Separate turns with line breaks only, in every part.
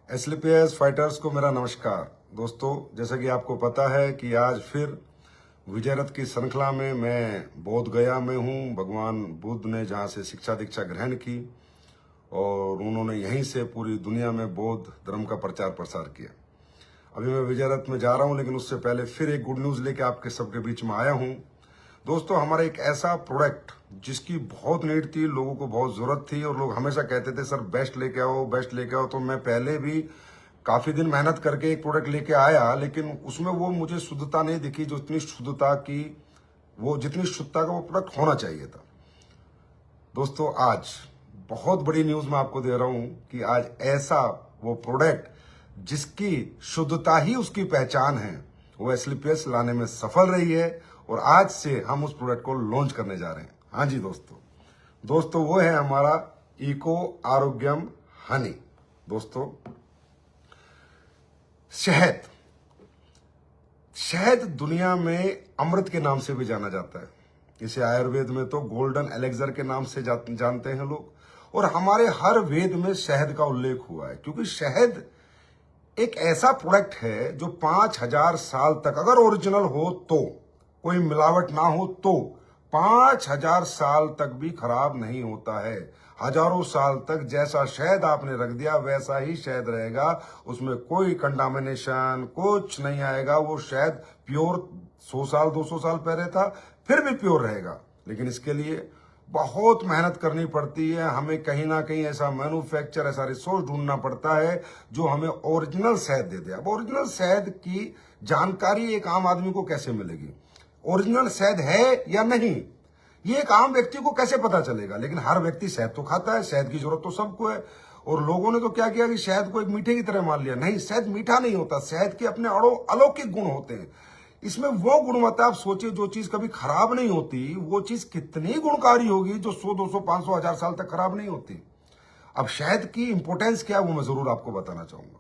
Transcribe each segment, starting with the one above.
एसलीपीएस fighters को मेरा नमस्कार। दोस्तों, जैसा कि आपको पता है कि आज फिर विजय रथ की श्रृंखला में मैं बोध गया में हूँ। भगवान बुद्ध ने जहाँ से शिक्षा दीक्षा ग्रहण की और उन्होंने यहीं से पूरी दुनिया में बौद्ध धर्म का प्रचार प्रसार किया। अभी मैं विजय रथ में जा रहा हूँ, लेकिन उससे पहले फिर एक गुड न्यूज़ लेके आपके सबके बीच में आया हूँ। दोस्तों, हमारा एक ऐसा प्रोडक्ट जिसकी बहुत नीड थी, लोगों को बहुत जरूरत थी और लोग हमेशा कहते थे सर बेस्ट लेके आओ, बेस्ट लेके आओ। तो मैं पहले भी काफी दिन मेहनत करके एक प्रोडक्ट लेके आया, लेकिन उसमें वो मुझे शुद्धता नहीं दिखी जो जितनी शुद्धता का वो प्रोडक्ट होना चाहिए था। दोस्तों, आज बहुत बड़ी न्यूज मैं आपको दे रहा हूं कि आज ऐसा वो प्रोडक्ट जिसकी शुद्धता ही उसकी पहचान है, वो एसलीपीएस लाने में सफल रही है और आज से हम उस प्रोडक्ट को लॉन्च करने जा रहे हैं। हाँ जी दोस्तों, वो है हमारा इको आरोग्यम हनी। दोस्तों, शहद दुनिया में अमृत के नाम से भी जाना जाता है। इसे आयुर्वेद में तो गोल्डन एलेक्सर के नाम से जानते हैं लोग, और हमारे हर वेद में शहद का उल्लेख हुआ है, क्योंकि शहद एक ऐसा प्रोडक्ट है जो 5000 साल तक अगर ओरिजिनल हो तो, कोई मिलावट ना हो तो 5000 साल तक भी खराब नहीं होता है। हजारों साल तक जैसा शहद आपने रख दिया वैसा ही शहद रहेगा, उसमें कोई कंटामिनेशन कुछ नहीं आएगा। वो शहद प्योर 100 साल 200 साल पहले था, फिर भी प्योर रहेगा। लेकिन इसके लिए बहुत मेहनत करनी पड़ती है। हमें कहीं ना कहीं ऐसा मैन्युफैक्चर, ऐसा रिसोर्स ढूंढना पड़ता है जो हमें ओरिजिनल शहद दे दे। अब ओरिजिनल शहद की जानकारी एक आम आदमी को कैसे मिलेगी? ओरिजिनल शहद है या नहीं, ये एक आम व्यक्ति को कैसे पता चलेगा? लेकिन हर व्यक्ति शहद तो खाता है, शहद की जरूरत तो सबको है। और लोगों ने तो क्या किया कि शहद को एक मीठे की तरह मान लिया। नहीं, शहद मीठा नहीं होता, शहद के अपने अलौकिक गुण होते हैं। इसमें वो गुणवत्ता, आप सोचिए, जो चीज कभी खराब नहीं होती वो चीज कितनी गुणकारी होगी जो 100 200 500 1000 साल तक खराब नहीं होती। अब शहद की इंपोर्टेंस क्या है वो मैं जरूर आपको बताना चाहूंगा।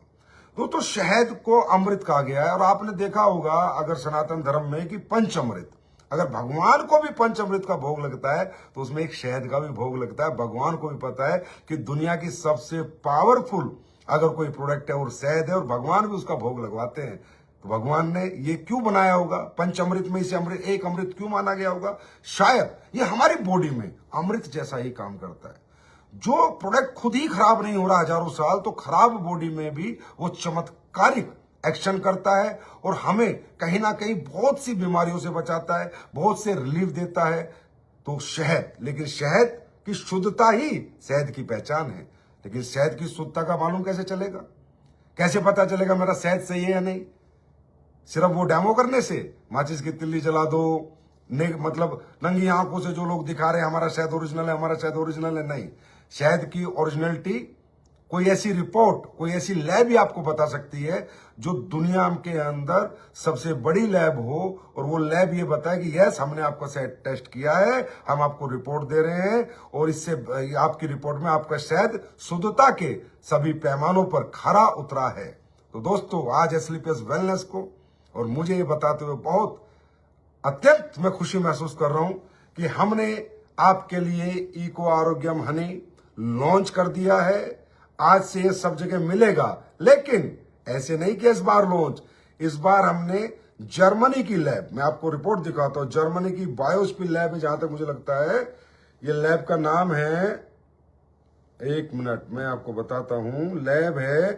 तो शहद को अमृत कहा गया है, और आपने देखा होगा अगर सनातन धर्म में कि पंचामृत, अगर भगवान को भी पंचामृत का भोग लगता है तो उसमें एक शहद का भी भोग लगता है। भगवान को भी पता है कि दुनिया की सबसे पावरफुल अगर कोई प्रोडक्ट है और शहद है, और भगवान भी उसका भोग लगवाते हैं, तो भगवान ने ये क्यों बनाया होगा? पंचामृत में इसे एक अमृत क्यों माना गया होगा? शायद ये हमारी बॉडी में अमृत जैसा ही काम करता है। जो प्रोडक्ट खुद ही खराब नहीं हो रहा हजारों साल, तो खराब बॉडी में भी वो चमत्कारिक एक्शन करता है और हमें कहीं ना कहीं बहुत सी बीमारियों से बचाता है, बहुत से रिलीफ देता है। तो शहद, लेकिन शहद की शुद्धता ही शहद की पहचान है। लेकिन शहद की शुद्धता का मालूम कैसे चलेगा? कैसे पता चलेगा मेरा शहद सही है या नहीं? सिर्फ वो डेमो करने से, माचिस की तिल्ली जला दो, मतलब नंगी आंखों से जो लोग दिखा रहे हैं हमारा शहद ओरिजिनल है, हमारा शहद ओरिजिनल है, नहीं। शहद की ओरिजिनलिटी कोई ऐसी रिपोर्ट, कोई ऐसी लैब ही आपको बता सकती है जो दुनिया के अंदर सबसे बड़ी लैब हो, और वो लैब ये बताए कि यस, हमने आपका शहद टेस्ट किया है, हम आपको रिपोर्ट दे रहे हैं, और इससे आपकी रिपोर्ट में आपका शहद शुद्धता के सभी पैमानों पर खरा उतरा है। तो दोस्तों, आज एसलीपीएस वेलनेस को और मुझे ये बताते हुए बहुत अत्यंत मैं खुशी महसूस कर रहा हूं कि हमने आपके लिए इको आरोग्यम हनी लॉन्च कर दिया है। आज से ये सब जगह मिलेगा, लेकिन ऐसे नहीं कि इस बार लॉन्च, इस बार हमने जर्मनी की लैब, मैं आपको रिपोर्ट दिखाता हूं, जर्मनी की बायोस्पिन लैब है, जहां तक मुझे लगता है ये लैब का नाम है, एक मिनट मैं आपको बताता हूं, लैब है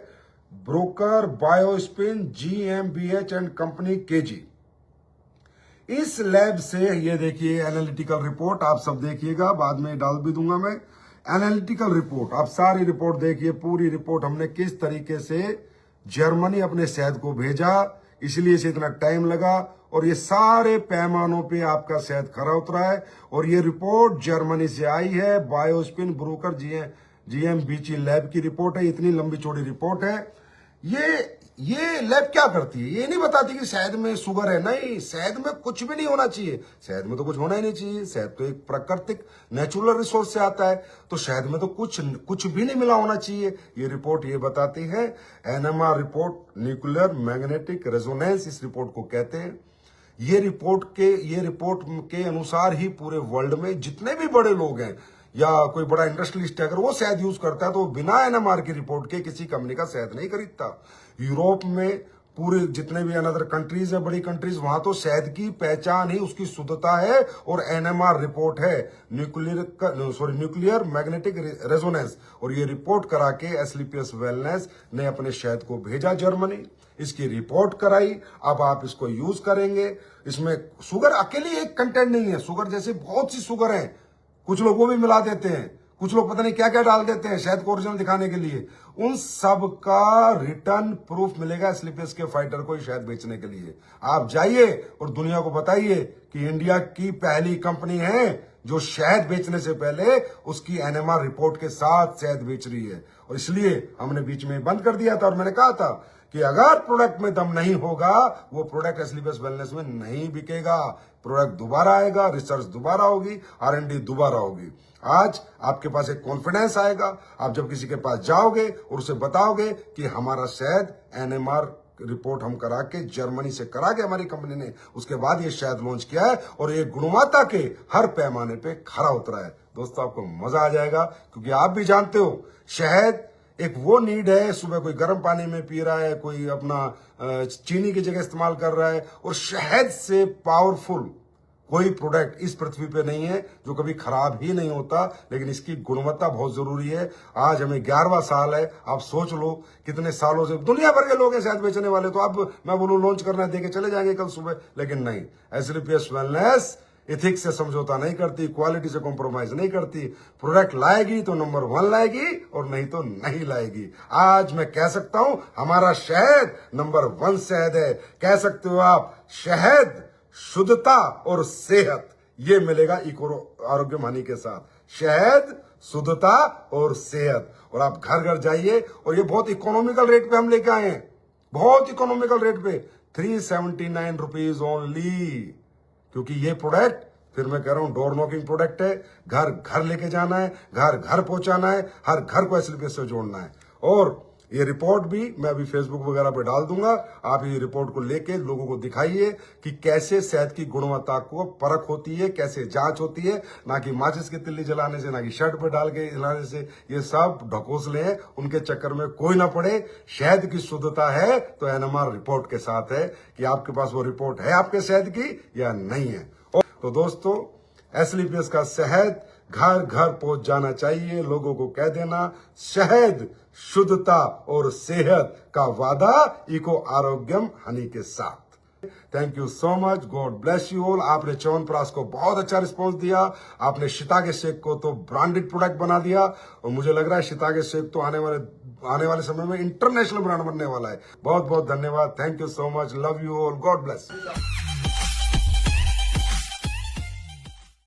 Bruker BioSpin GmbH and company KG। इस लैब से ये देखिए एनालिटिकल रिपोर्ट, आप सब देखिएगा, बाद में डाल भी दूंगा मैं। एनालिटिकल रिपोर्ट, आप सारी रिपोर्ट देखिए, पूरी रिपोर्ट हमने किस तरीके से जर्मनी अपने शहद को भेजा, इसलिए इसे इतना टाइम लगा, और ये सारे पैमानों पे आपका शहद खरा उतरा है। और ये रिपोर्ट जर्मनी से आई है, बायोस्पिन ब्रोकर GmbH लैब की रिपोर्ट है। इतनी लंबी चौड़ी रिपोर्ट है। ये लैब क्या करती है? ये नहीं बताती कि शहद में शुगर है, नहीं, शहद में कुछ भी नहीं होना चाहिए, शहद में तो कुछ होना ही नहीं चाहिए। शहद तो एक प्राकृतिक नेचुरल रिसोर्स से आता है, तो शहद में तो कुछ भी नहीं मिला होना चाहिए। ये रिपोर्ट ये बताती है, NMR report, nuclear magnetic resonance इस रिपोर्ट को कहते हैं। ये रिपोर्ट के अनुसार ही पूरे वर्ल्ड में जितने भी बड़े लोग हैं, या कोई बड़ा इंडस्ट्रियलिस्ट है, अगर वो शहद यूज करता है तो वो बिना एनएमआर की रिपोर्ट के किसी कंपनी का शहद नहीं खरीदता। यूरोप में पूरे जितने भी अनदर कंट्रीज है, बड़ी कंट्रीज, वहां तो शहद की पहचान ही उसकी शुद्धता है और एनएमआर रिपोर्ट है, न्यूक्लियर मैग्नेटिक रेजोनेंस। और ये रिपोर्ट करा के एसलीपीएस वेलनेस ने अपने शहद को भेजा जर्मनी, इसकी रिपोर्ट कराई, अब आप इसको यूज करेंगे। इसमें शुगर अकेली एक कंटेंट नहीं है, शुगर जैसे बहुत सी शुगर है, कुछ लोग वो भी मिला देते हैं, कुछ लोग पता नहीं क्या क्या डाल देते हैं शहद को ओरिजिनल दिखाने के लिए। उन सब का रिटर्न प्रूफ मिलेगा एसलीपीएस के फाइटर को शहद बेचने के लिए। आप जाइए और दुनिया को बताइए कि इंडिया की पहली कंपनी है जो शहद बेचने से पहले उसकी एनएमआर रिपोर्ट के साथ शहद बेच रही है। और इसलिए हमने बीच में बंद कर दिया था और मैंने कहा था कि अगर प्रोडक्ट में दम नहीं होगा वो प्रोडक्ट एसलीपीएस वेलनेस में नहीं बिकेगा। प्रोडक्ट दोबारा आएगा, रिसर्च दोबारा होगी, R&D दोबारा होगी। आज आपके पास एक कॉन्फिडेंस आएगा, आप जब किसी के पास जाओगे और उसे बताओगे कि हमारा शहद एनएमआर रिपोर्ट हम करा के जर्मनी से करा के हमारी कंपनी ने उसके बाद ये शहद लॉन्च किया है और ये गुणवत्ता के हर पैमाने पे खरा उतरा है। दोस्तों आपको मजा आ जाएगा, क्योंकि आप भी जानते हो शहद एक वो नीड है, सुबह कोई गर्म पानी में पी रहा है, कोई अपना चीनी की जगह इस्तेमाल कर रहा है, और शहद से पावरफुल कोई प्रोडक्ट इस पृथ्वी पे नहीं है जो कभी खराब ही नहीं होता, लेकिन इसकी गुणवत्ता बहुत जरूरी है। आज हमें 11वां साल है, आप सोच लो कितने सालों से दुनिया भर के लोग हैं शहद बेचने वाले, तो अब मैं बोलूं लॉन्च करना है, देके चले जाएंगे कल सुबह, लेकिन नहीं, एसलीपीएस वेलनेस एथिक्स से समझौता नहीं करती, क्वालिटी से कॉम्प्रोमाइज नहीं करती। प्रोडक्ट लाएगी तो नंबर 1 लाएगी और नहीं तो नहीं लाएगी। आज मैं कह सकता हूं हमारा शहद नंबर 1 शहद है। कह सकते हो आप, शहद, शुद्धता और सेहत, ये मिलेगा इको आरोग्य मानी के साथ। शहद, शुद्धता और सेहत। और आप घर घर जाइए, और ये बहुत इकोनॉमिकल रेट पे हम लेके आए हैं, बहुत इकोनॉमिकल रेट पे, 379 रुपीज ओनली। क्योंकि ये प्रोडक्ट, फिर मैं कह रहा हूं, डोर नॉकिंग प्रोडक्ट है, घर घर लेके जाना है, घर घर पहुंचाना है, हर घर को एसलीपीएस से जोड़ना है। और ये रिपोर्ट भी मैं अभी फेसबुक वगैरह पे डाल दूंगा, आप ये रिपोर्ट को लेके लोगों को दिखाइए कि कैसे शहद की गुणवत्ता को परख होती है, कैसे जांच होती है, ना कि माचिस की तिल्ली जलाने से, ना कि शर्ट पे डाल के जलाने से। ये सब ढकोसले हैं, उनके चक्कर में कोई ना पड़े। शहद की शुद्धता है तो एनएमआर रिपोर्ट के साथ है कि आपके पास वो रिपोर्ट है आपके शहद की या नहीं है। तो दोस्तों, एसलीपीएस का शहद घर घर पहुंच जाना चाहिए। लोगों को कह देना, शहद, शुद्धता और सेहत का वादा इको आरोग्यम हनी के साथ। Thank you so much, God bless you all. आपने च्यवनप्राश को बहुत अच्छा रिस्पॉन्स दिया, आपने शितागे शेक को तो ब्रांडेड प्रोडक्ट बना दिया, और मुझे लग रहा है शितागे शेक तो आने वाले समय में इंटरनेशनल ब्रांड बनने वाला है। बहुत बहुत धन्यवाद, thank you so much, love you all, God bless.